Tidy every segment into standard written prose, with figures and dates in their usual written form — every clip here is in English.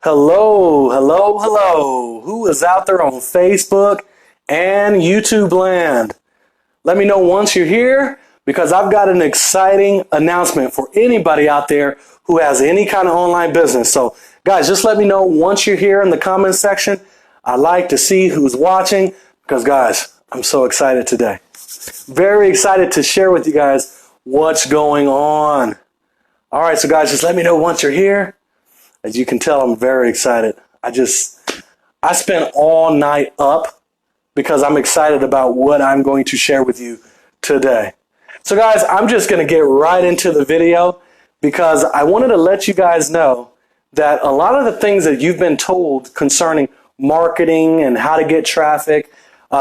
Hello, hello, hello. Who is out there on Facebook and YouTube land? Let me know once you're here because I've got an exciting announcement for anybody out there who has any kind of online business. So guys, just let me know once you're here in the comment section. I like to see who's watching because guys, I'm so excited today. Very excited to share with you guys what's going on. All right, so guys, just let me know once you're here. As you can tell, I'm very excited. I spent all night up because I'm excited about what I'm going to share with you today. So guys, I'm just going to get right into the video because I wanted to let you guys know that a lot of the things that you've been told concerning marketing and how to get traffic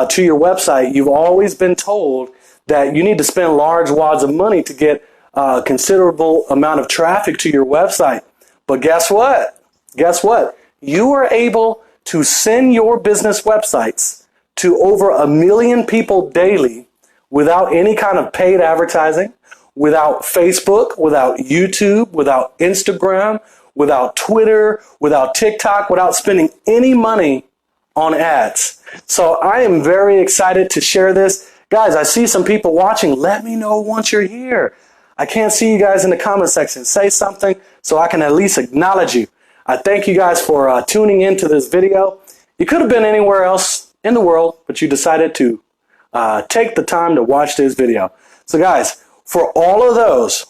to your website, you've always been told that you need to spend large wads of money to get a considerable amount of traffic to your website. But guess what? Guess what? You are able to send your business websites to over 1 million people daily without any kind of paid advertising, without Facebook, without YouTube, without Instagram, without Twitter, without TikTok, without spending any money on ads. So I am very excited to share this. Guys, I see some people watching. Let me know once you're here. I can't see you guys in the comment section. Say something so I can at least acknowledge you. I thank you guys for tuning into this video. You could have been anywhere else in the world, but you decided to take the time to watch this video. So guys, for all of those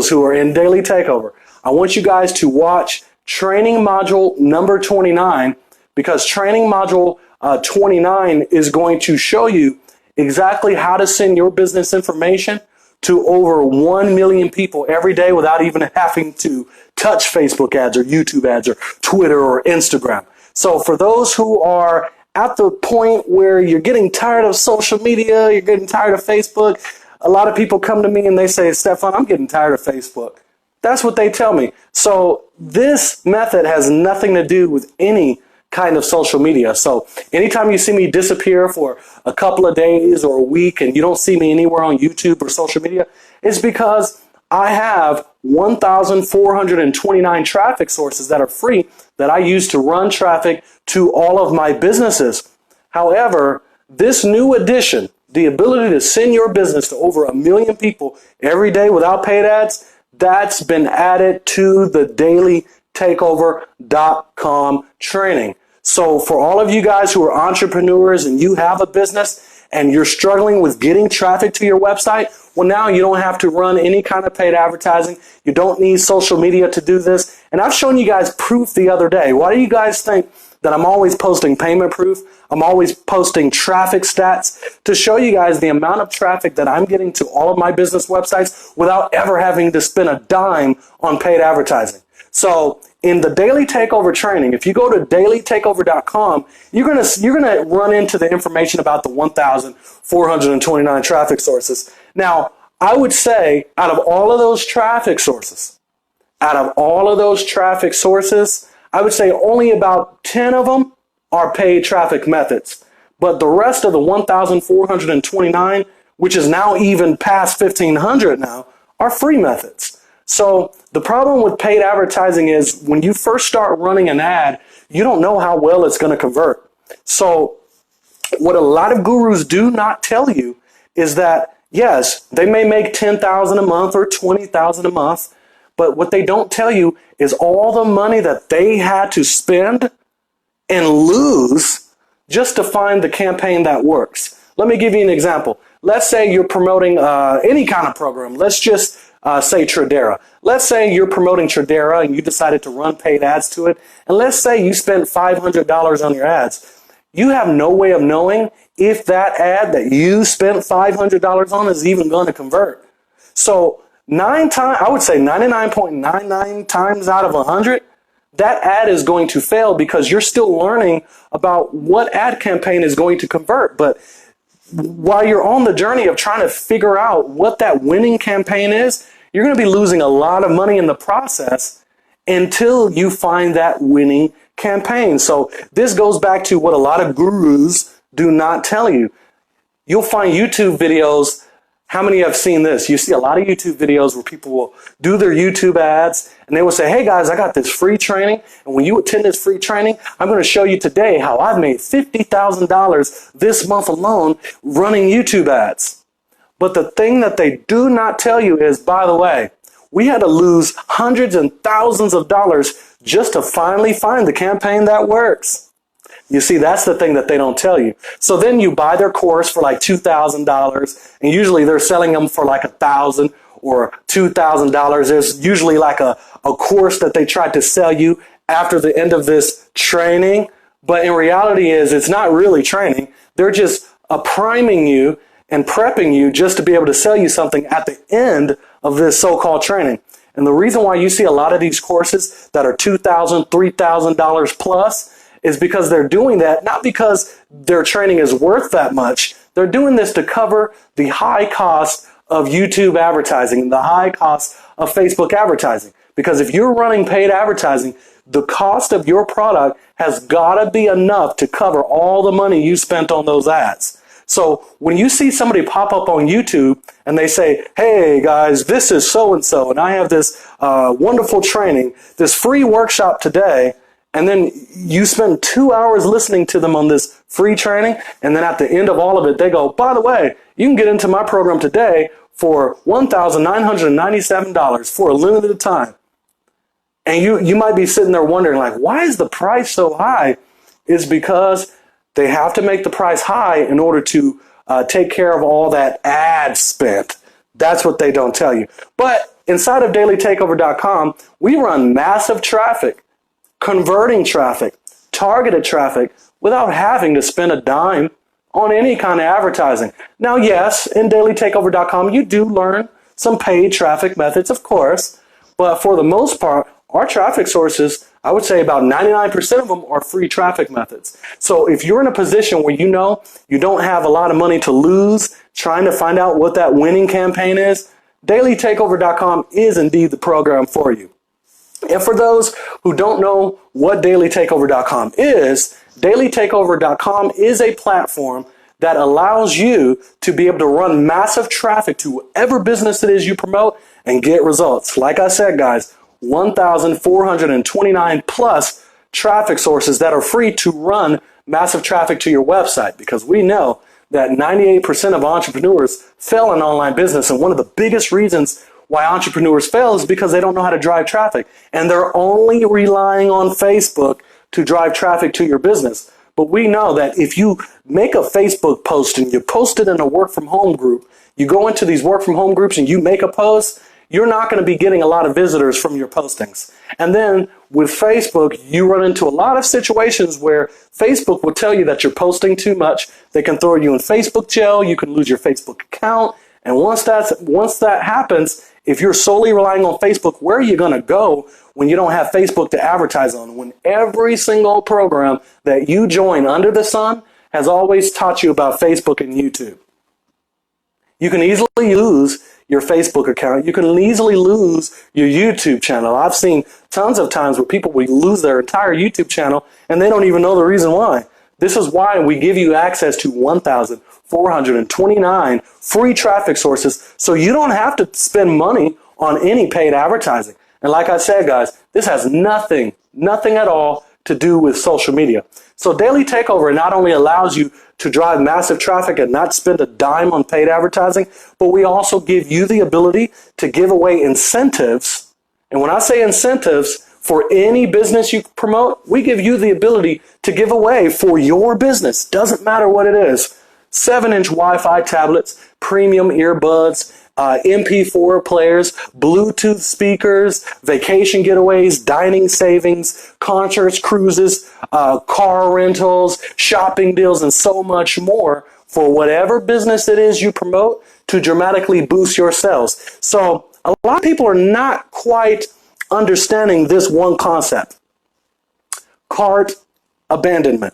who are in Daily Takeover, I want you guys to watch training module number 29 because training module 29 is going to show you exactly how to send your business information to over 1 million people every day without even having to touch Facebook ads or YouTube ads or Twitter or Instagram. So for those who are at the point where you're getting tired of social media, you're getting tired of Facebook, a lot of people come to me and they say, Stefan, I'm getting tired of Facebook. That's what they tell me. So this method has nothing to do with any kind of social media. So anytime you see me disappear for a couple of days or a week and you don't see me anywhere on YouTube or social media, it's because I have 1,429 traffic sources that are free that I use to run traffic to all of my businesses. However, this new addition, the ability to send your business to over 1 million people every day without paid ads, that's been added to the dailytakeover.com training. So for all of you guys who are entrepreneurs and you have a business and you're struggling with getting traffic to your website, well, now you don't have to run any kind of paid advertising. You don't need social media to do this. And I've shown you guys proof the other day. Why do you guys think that I'm always posting payment proof? I'm always posting traffic stats to show you guys the amount of traffic that I'm getting to all of my business websites without ever having to spend a dime on paid advertising. So in the Daily Takeover training, if you go to dailytakeover.com, you're gonna run into the information about the 1,429 traffic sources. Now, I would say out of all of those traffic sources, I would say only about 10 of them are paid traffic methods. But the rest of the 1,429, which is now even past 1,500 now, are free methods. So the problem with paid advertising is when you first start running an ad, you don't know how well it's going to convert. So what a lot of gurus do not tell you is that, yes, they may make 10,000 a month or 20,000 a month, but what they don't tell you is all the money that they had to spend and lose just to find the campaign that works. Let me give you an example. Let's say you're promoting any kind of program. Let's just say Tradera. Let's say you're promoting Tradera and you decided to run paid ads to it. And let's say you spent $500 on your ads. You have no way of knowing if that ad that you spent $500 on is even going to convert. So I would say 99.99 times out of 100, that ad is going to fail because you're still learning about what ad campaign is going to convert. But while you're on the journey of trying to figure out what that winning campaign is, you're going to be losing a lot of money in the process until you find that winning campaign. So this goes back to what a lot of gurus do not tell you. You'll find YouTube videos How many have seen this? You see a lot of YouTube videos where people will do their YouTube ads and they will say, hey guys, I got this free training. And when you attend this free training, I'm going to show you today how I've made $50,000 this month alone running YouTube ads. But the thing that they do not tell you is, by the way, we had to lose hundreds and thousands of dollars just to finally find the campaign that works. You see, that's the thing that they don't tell you. So then you buy their course for like $2,000, and usually they're selling them for like $1,000 or $2,000. There's usually like a course that they tried to sell you after the end of this training. But in reality it's not really training. They're just priming you and prepping you just to be able to sell you something at the end of this so-called training. And the reason why you see a lot of these courses that are $2,000, $3,000 plus is because they're doing that, not because their training is worth that much. They're doing this to cover the high cost of YouTube advertising, the high cost of Facebook advertising. Because if you're running paid advertising, the cost of your product has got to be enough to cover all the money you spent on those ads. So when you see somebody pop up on YouTube and they say, hey guys, this is so-and-so, and I have this wonderful training, this free workshop today, and then you spend 2 hours listening to them on this free training, and then at the end of all of it, they go, by the way, you can get into my program today for $1,997 for a limited time. And you might be sitting there wondering, like, why is the price so high? It's because they have to make the price high in order to take care of all that ad spent. That's what they don't tell you. But inside of dailytakeover.com, we run massive traffic, converting traffic, targeted traffic without having to spend a dime on any kind of advertising. Now, yes, in dailytakeover.com, you do learn some paid traffic methods, of course, but for the most part, our traffic sources, I would say about 99% of them are free traffic methods. So if you're in a position where you know you don't have a lot of money to lose trying to find out what that winning campaign is, dailytakeover.com is indeed the program for you. And for those who don't know what dailytakeover.com is, dailytakeover.com is a platform that allows you to be able to run massive traffic to whatever business it is you promote and get results. Like I said, guys, 1,429 plus traffic sources that are free to run massive traffic to your website, because we know that 98% of entrepreneurs fail in online business. And one of the biggest reasons why entrepreneurs fail is because they don't know how to drive traffic, and they're only relying on Facebook to drive traffic to your business. But we know that if you make a Facebook post and you post it in a work from home group, you go into these work from home groups and you make a post, you're not going to be getting a lot of visitors from your postings. And then with Facebook, you run into a lot of situations where Facebook will tell you that you're posting too much. They can throw you in Facebook jail. You can lose your Facebook account. And once that happens, if you're solely relying on Facebook, where are you going to go when you don't have Facebook to advertise on? When every single program that you join under the sun has always taught you about Facebook and YouTube. You can easily lose your Facebook account. You can easily lose your YouTube channel. I've seen tons of times where people will lose their entire YouTube channel and they don't even know the reason why. This is why we give you access to 1,429 free traffic sources, so you don't have to spend money on any paid advertising. And like I said, guys, this has nothing at all to do with social media. So Daily Takeover not only allows you to drive massive traffic and not spend a dime on paid advertising, but we also give you the ability to give away incentives. And when I say incentives, for any business you promote, we give you the ability to give away for your business. Doesn't matter what it is. 7-inch Wi-Fi tablets, premium earbuds, MP4 players, Bluetooth speakers, vacation getaways, dining savings, concerts, cruises, car rentals, shopping deals, and so much more for whatever business it is you promote to dramatically boost your sales. So a lot of people are not quite understanding this one concept: cart abandonment.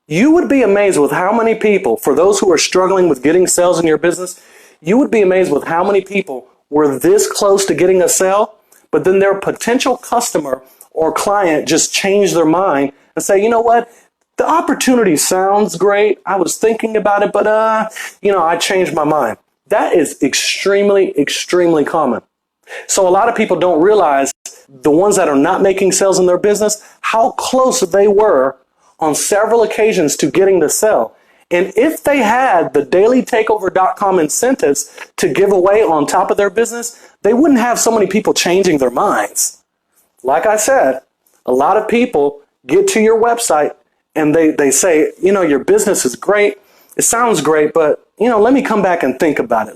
You would be amazed with how many people, for those who are struggling with getting sales in your business, you would be amazed with how many people were this close to getting a sale, but then their potential customer or client just changed their mind and say, you know what, the opportunity sounds great. I was thinking about it, but I changed my mind. That is extremely, extremely common. So a lot of people don't realize, the ones that are not making sales in their business, how close they were on several occasions to getting the sale. And if they had the dailytakeover.com incentives to give away on top of their business, they wouldn't have so many people changing their minds. Like I said, a lot of people get to your website and they say, your business is great. It sounds great, but, let me come back and think about it.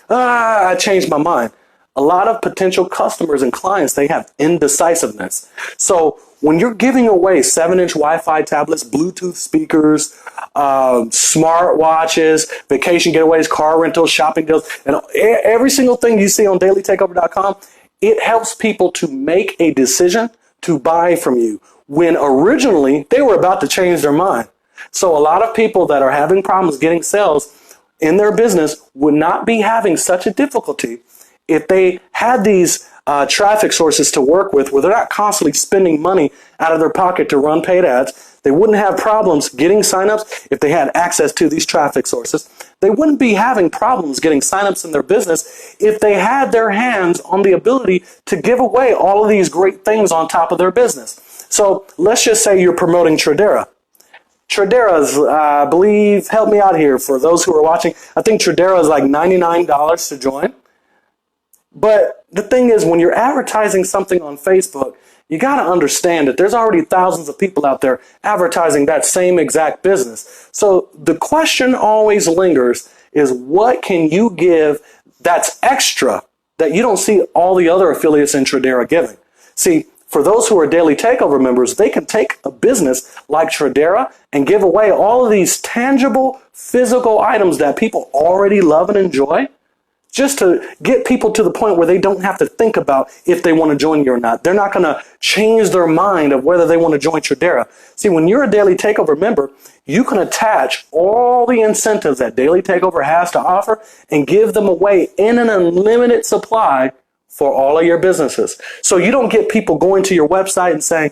I changed my mind. A lot of potential customers and clients, they have indecisiveness. So when you're giving away 7-inch Wi-Fi tablets, Bluetooth speakers, smart watches, vacation getaways, car rentals, shopping deals, and every single thing you see on dailytakeover.com, it helps people to make a decision to buy from you when originally they were about to change their mind. So a lot of people that are having problems getting sales in their business would not be having such a difficulty if they had these traffic sources to work with, where they're not constantly spending money out of their pocket to run paid ads. They wouldn't have problems getting signups if they had access to these traffic sources. They wouldn't be having problems getting signups in their business if they had their hands on the ability to give away all of these great things on top of their business. So let's just say you're promoting Tradera. Tradera's, I believe, help me out here for those who are watching. I think Tradera is like $99 to join. But the thing is, when you're advertising something on Facebook, you got to understand that there's already thousands of people out there advertising that same exact business. So the question always lingers is, what can you give that's extra that you don't see all the other affiliates in Tradera giving? See, for those who are Daily Takeover members, they can take a business like Tradera and give away all of these tangible physical items that people already love and enjoy, just to get people to the point where they don't have to think about if they want to join you or not. They're not going to change their mind of whether they want to join Tradera. See, when you're a Daily Takeover member, you can attach all the incentives that Daily Takeover has to offer and give them away in an unlimited supply for all of your businesses. So you don't get people going to your website and saying,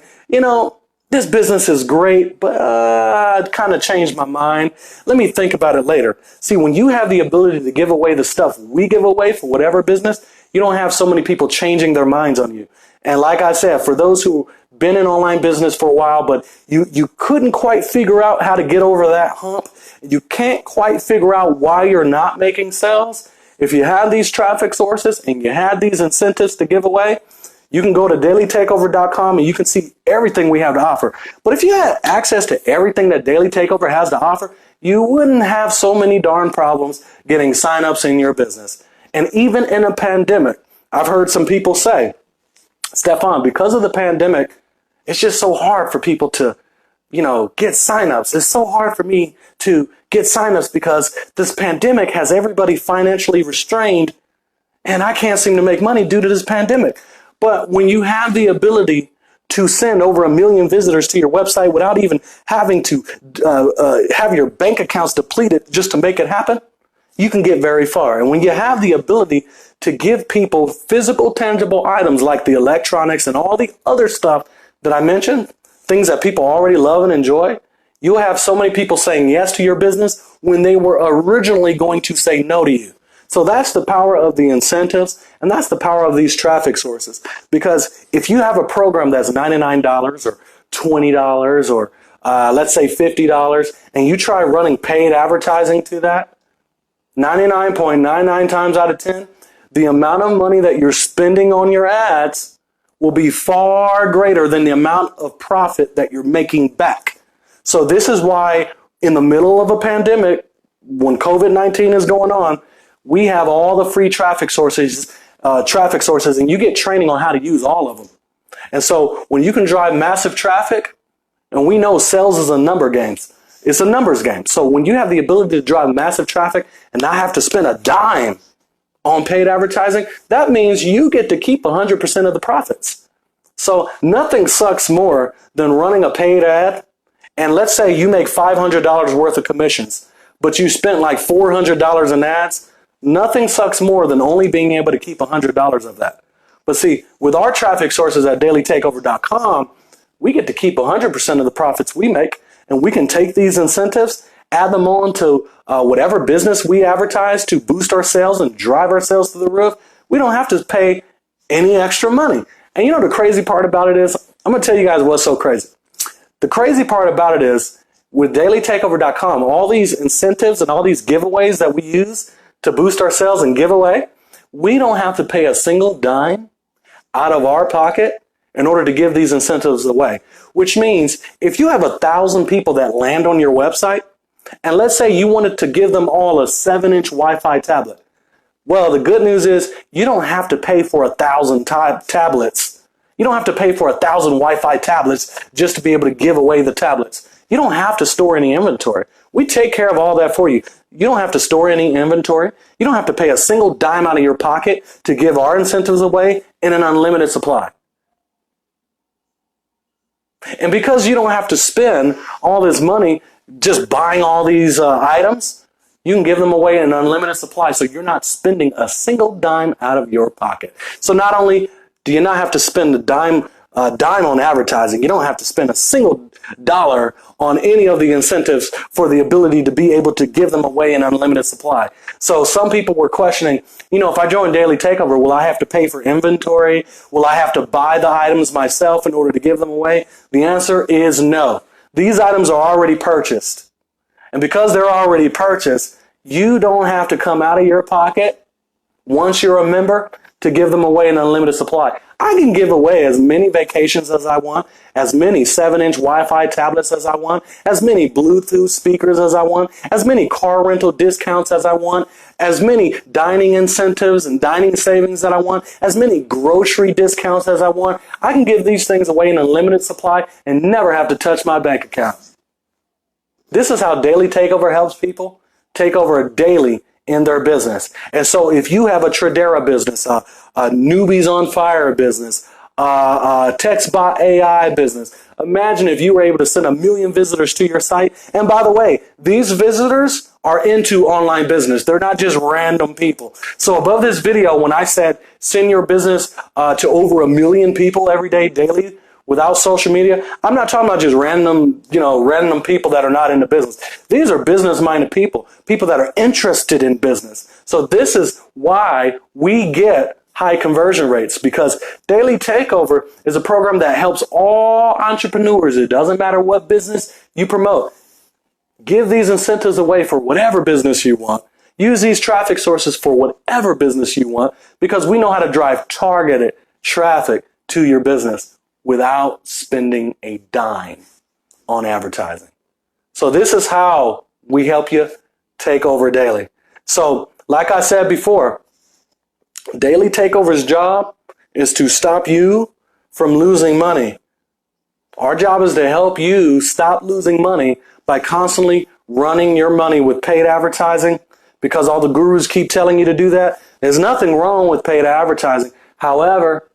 this business is great, but I kind of changed my mind. Let me think about it later. See, when you have the ability to give away the stuff we give away for whatever business, you don't have so many people changing their minds on you. And like I said, for those who've been in online business for a while, but you couldn't quite figure out how to get over that hump, you can't quite figure out why you're not making sales. If you have these traffic sources and you had these incentives to give away, you can go to dailytakeover.com and you can see everything we have to offer. But if you had access to everything that Daily Takeover has to offer, you wouldn't have so many darn problems getting signups in your business. And even in a pandemic, I've heard some people say, Stefan, because of the pandemic, it's just so hard for people to, get signups. It's so hard for me to get signups because this pandemic has everybody financially restrained and I can't seem to make money due to this pandemic. But when you have the ability to send over 1 million visitors to your website without even having to have your bank accounts depleted just to make it happen, you can get very far. And when you have the ability to give people physical, tangible items like the electronics and all the other stuff that I mentioned, things that people already love and enjoy, you'll have so many people saying yes to your business when they were originally going to say no to you. So that's the power of the incentives, and that's the power of these traffic sources. Because if you have a program that's $99 or $20 or let's say $50, and you try running paid advertising to that, 99.99 times out of 10, the amount of money that you're spending on your ads will be far greater than the amount of profit that you're making back. So this is why in the middle of a pandemic, when COVID-19 is going on, we have all the free traffic sources, and you get training on how to use all of them. And so when you can drive massive traffic, and we know sales is a number game, it's a numbers game. So when you have the ability to drive massive traffic and not have to spend a dime on paid advertising, that means you get to keep 100% of the profits. So nothing sucks more than running a paid ad. And let's say you make $500 worth of commissions, but you spent like $400 in ads. Nothing sucks more than only being able to keep $100 of that. But see, with our traffic sources at dailytakeover.com, we get to keep 100% of the profits we make, and we can take these incentives add them on to whatever business we advertise to boost our sales and drive our sales to the roof, we don't have to pay any extra money. And you know the crazy part about it is, I'm going to tell you guys what's so crazy. The crazy part about it is, with dailytakeover.com, all these incentives and all these giveaways that we use to boost our sales and give away, we don't have to pay a single dime out of our pocket in order to give these incentives away. Which means if you have 1,000 people that land on your website, and let's say you wanted to give them all a 7-inch Wi-Fi tablet. Well, the good news is you don't have to pay for 1,000 tablets. You don't have to pay for 1,000 Wi-Fi tablets just to be able to give away the tablets. You don't have to store any inventory. We take care of all that for you. You don't have to store any inventory. You don't have to pay a single dime out of your pocket to give our incentives away in an unlimited supply. And because you don't have to spend all this money just buying all these items, you can give them away in an unlimited supply, so you're not spending a single dime out of your pocket. So not only do you not have to spend a dime on advertising, you don't have to spend a single dollar on any of the incentives for the ability to be able to give them away in unlimited supply. So some people were questioning, you know, if I join Daily Takeover, will I have to pay for inventory? Will I have to buy the items myself in order to give them away? The answer is no. These items are already purchased. And because they're already purchased, you don't have to come out of your pocket once you're a member to give them away in unlimited supply. I can give away as many vacations as I want, as many 7-inch Wi-Fi tablets as I want, as many Bluetooth speakers as I want, as many car rental discounts as I want, as many dining incentives and dining savings that I want, as many grocery discounts as I want. I can give these things away in unlimited supply and never have to touch my bank account. This is how Daily Takeover helps people take over daily in their business. And so if you have a Tradera business, a Newbies on Fire business, a TextBot AI business, imagine if you were able to send 1 million visitors to your site. And by the way, these visitors are into online business. They're not just random people. So above this video, when I said send your business to over 1 million people every day, daily, without social media, I'm not talking about just random people that are not into business. These are business-minded people, people that are interested in business. So this is why we get high conversion rates, because Daily Takeover is a program that helps all entrepreneurs. It doesn't matter what business you promote. Give these incentives away for whatever business you want. Use these traffic sources for whatever business you want, because we know how to drive targeted traffic to your business without spending a dime on advertising. So this is how we help you take over daily. So like I said before, Daily Takeover's job is to stop you from losing money. Our job is to help you stop losing money by constantly running your money with paid advertising, because all the gurus keep telling you to do that. There's nothing wrong with paid advertising. However,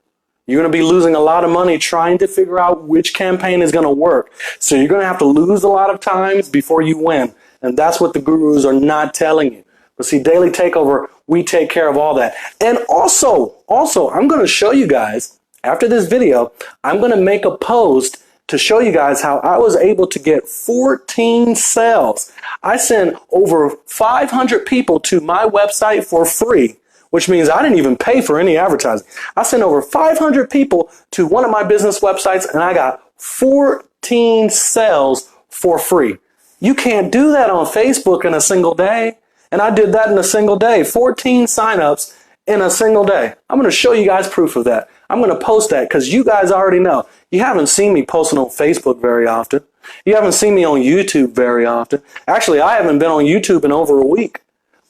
you're going to be losing a lot of money trying to figure out which campaign is going to work. So you're going to have to lose a lot of times before you win. And that's what the gurus are not telling you. But see, Daily Takeover, we take care of all that. And also, I'm going to show you guys, after this video, I'm going to make a post to show you guys how I was able to get 14 sales. I sent over 500 people to my website for free, which means I didn't even pay for any advertising. I sent over 500 people to one of my business websites, and I got 14 sales for free. You can't do that on Facebook in a single day. And I did that in a single day, 14 signups in a single day. I'm going to show you guys proof of that. I'm going to post that because you guys already know. You haven't seen me posting on Facebook very often. You haven't seen me on YouTube very often. Actually, I haven't been on YouTube in over a week.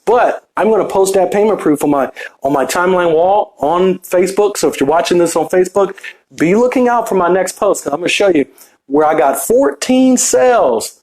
But I'm going to post that payment proof on my timeline wall on Facebook. So if you're watching this on Facebook, be looking out for my next post. I'm going to show you where I got 14 sales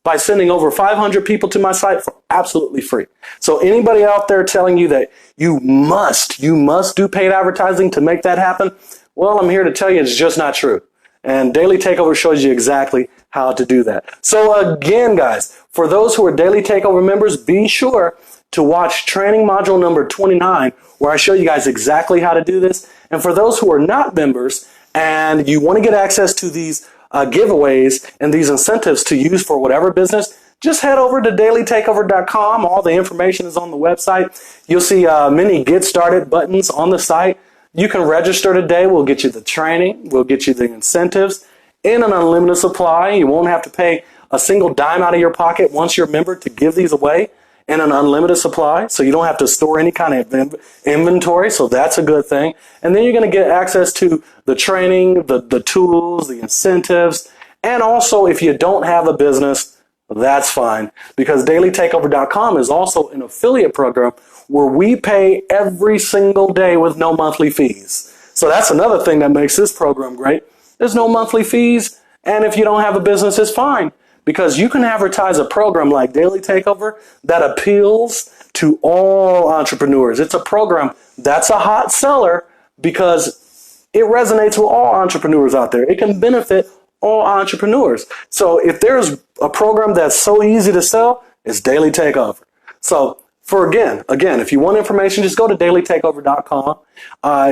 by sending over 500 people to my site for absolutely free. So anybody out there telling you that you must do paid advertising to make that happen, well, I'm here to tell you it's just not true. And Daily Takeover shows you exactly how to do that. So again, guys, for those who are Daily Takeover members, be sure to watch training module number 29, where I show you guys exactly how to do this. And for those who are not members and you want to get access to these giveaways and these incentives to use for whatever business, just head over to dailytakeover.com. All the information is on the website. You'll see many get started buttons on the site. You can register today. We'll get you the training. We'll get you the incentives in an unlimited supply. You won't have to pay a single dime out of your pocket once you're a member to give these away in an unlimited supply. So you don't have to store any kind of inventory. So that's a good thing. And then you're going to get access to the training, the tools, the incentives. And also, if you don't have a business, that's fine, because dailytakeover.com is also an affiliate program where we pay every single day with no monthly fees. So that's another thing that makes this program great. There's no monthly fees. And if you don't have a business, it's fine, because you can advertise a program like Daily Takeover that appeals to all entrepreneurs. It's a program that's a hot seller because it resonates with all entrepreneurs out there. It can benefit all entrepreneurs. So if there's a program that's so easy to sell, it's Daily Takeover. So again, if you want information, just go to dailytakeover.com.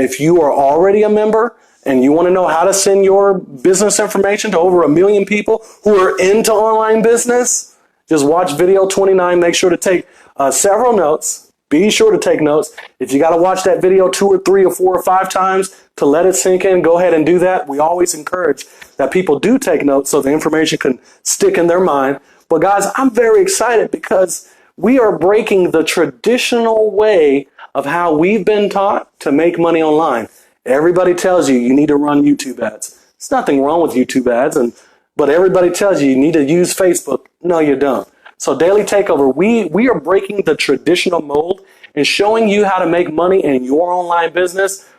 If you are already a member and you want to know how to send your business information to over 1 million people who are into online business, just watch video 29. Make sure to take several notes. Be sure to take notes. If you got to watch that video 2 or 3 or 4 or 5 times to let it sink in, go ahead and do that. We always encourage that people do take notes so the information can stick in their mind. But guys, I'm very excited because we are breaking the traditional way of how we've been taught to make money online. Everybody tells you you need to run YouTube ads. There's nothing wrong with YouTube ads, but everybody tells you need to use Facebook. No, you don't. So Daily Takeover, we are breaking the traditional mold and showing you how to make money in your online business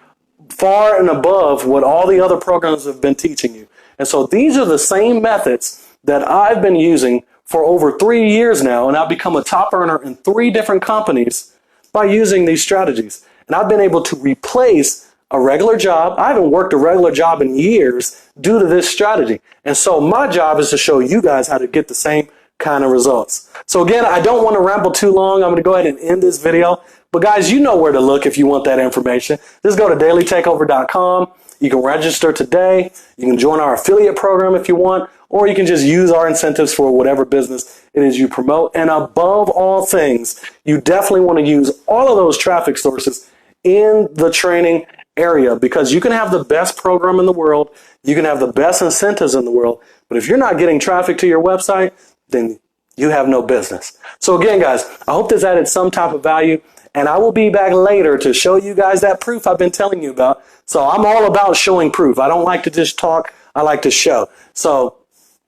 far and above what all the other programs have been teaching you. And so these are the same methods that I've been using for over 3 years now, and I've become a top earner in 3 different companies by using these strategies. And I've been able to replace a regular job. I haven't worked a regular job in years due to this strategy. And so my job is to show you guys how to get the same kind of results. So again, I don't want to ramble too long. I'm going to go ahead and end this video. But guys, you know where to look if you want that information. Just go to dailytakeover.com. You can register today. You can join our affiliate program if you want, or you can just use our incentives for whatever business it is you promote. And above all things, you definitely want to use all of those traffic sources in the training area, because you can have the best program in the world. You can have the best incentives in the world. But if you're not getting traffic to your website, then you have no business. So again, guys, I hope this added some type of value, and I will be back later to show you guys that proof I've been telling you about. So I'm all about showing proof. I don't like to just talk. I like to show. So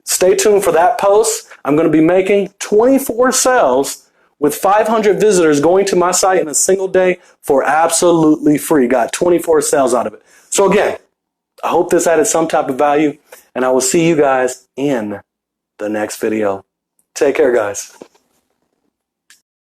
stay tuned for that post. I'm going to be making 24 sales with 500 visitors going to my site in a single day for absolutely free. Got 24 sales out of it. So again, I hope this added some type of value, and I will see you guys in the next video. Take care, guys.